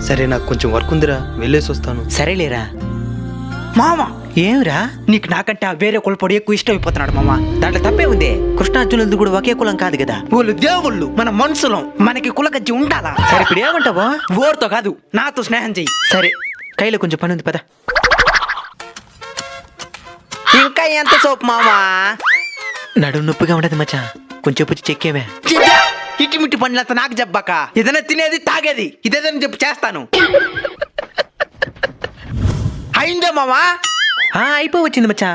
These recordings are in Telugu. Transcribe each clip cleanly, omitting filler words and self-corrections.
సరే నాకు కొంచెం వర్క్ ఉందిరా, వెళ్ళేసి వస్తాను. సరేలేరా. మామ ఏమిరా? నీకు నాకంటే ఆ వేరే కులపొడి ఎక్కువ ఇష్టం అయిపోతున్నాడు మామ. దాంట్లో తప్పే ఉంది. కృష్ణార్జునులది కూడా ఒకే కులం కాదు కదా. వాళ్ళు దేవుళ్ళు, మన మనుషులం, మనకి కులగజ్జి ఉండాలా. సరే ఇప్పుడు ఏమంటావా? ఓర్తో కాదు, నాతో స్నేహం చెయ్యి. సరే కైలో కొంచెం పని ఉంది పద. ఇంకా ఎంత సోపు మామా? నడుము నొప్పిగా ఉండదు మచ్చా, కొంచెం పుచ్చి చెక్కేవే. ఇటిమిటి పనులంతా నాకు చెప్పాక, ఏదైనా తినేది తాగేది ఇదేదని చెప్పి చేస్తాను. అయిందే మామా? అయిపోవచ్చింది మచ్చా.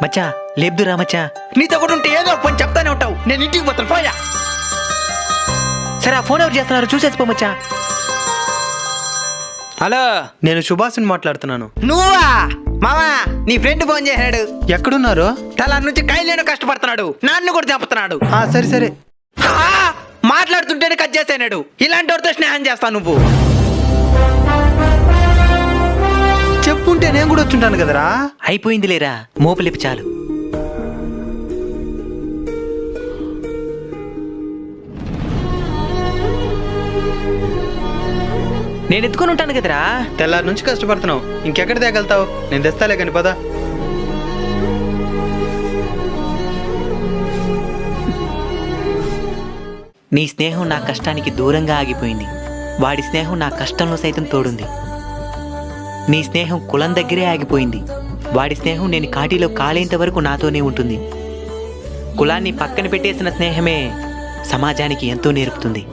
మచ్చా లేబ్దురా మచ్చా. నీతో కూడా ఉంటే ఏదో పని చెప్తానే ఉంటావు. నేను ఇంటికి పోతాను, పోయా. సరే ఆ ఫోన్ ఎవరు చేస్తున్నారు చూసేసిపో మచ్చా. హలో, నేను సుభాష్ని మాట్లాడుతున్నాను. నువ్వా మామా? నీ ఫ్రెండ్ ఫోన్ చేశాడు. ఎక్కడున్నారు? తల నుంచి కైలేను కష్టపడుతున్నాడు, నన్ను కూడా చంపుతున్నాడు. సరే సరే. మాట్లాడుతుంటేనే కట్ చేసాడు. ఇలాంటి వాడితో స్నేహం చేస్తావు నువ్వు? చెప్పుంటే నేను కూడా వచ్చుంటాను కదరా. అయిపోయింది లేరా, మోపలిపి చాలు. నేను ఎత్తుకొని ఉంటాను కదరా. తెల్లారి నుంచి కష్టపడుతున్నావు, ఇంకెక్కడ తేగలుగుతావు? నేను తెస్తాలే కాని పదా. నీ స్నేహం నా కష్టానికి దూరంగా ఆగిపోయింది. వాడి స్నేహం నా కష్టంలో సైతం తోడుంది. నీ స్నేహం కులం దగ్గరే ఆగిపోయింది. వాడి స్నేహం నేను కాటిలో కాలేంత వరకు నాతోనే ఉంటుంది. కులాన్ని పక్కన పెట్టేసిన స్నేహమే సమాజానికి ఎంతో నేర్పుతుంది.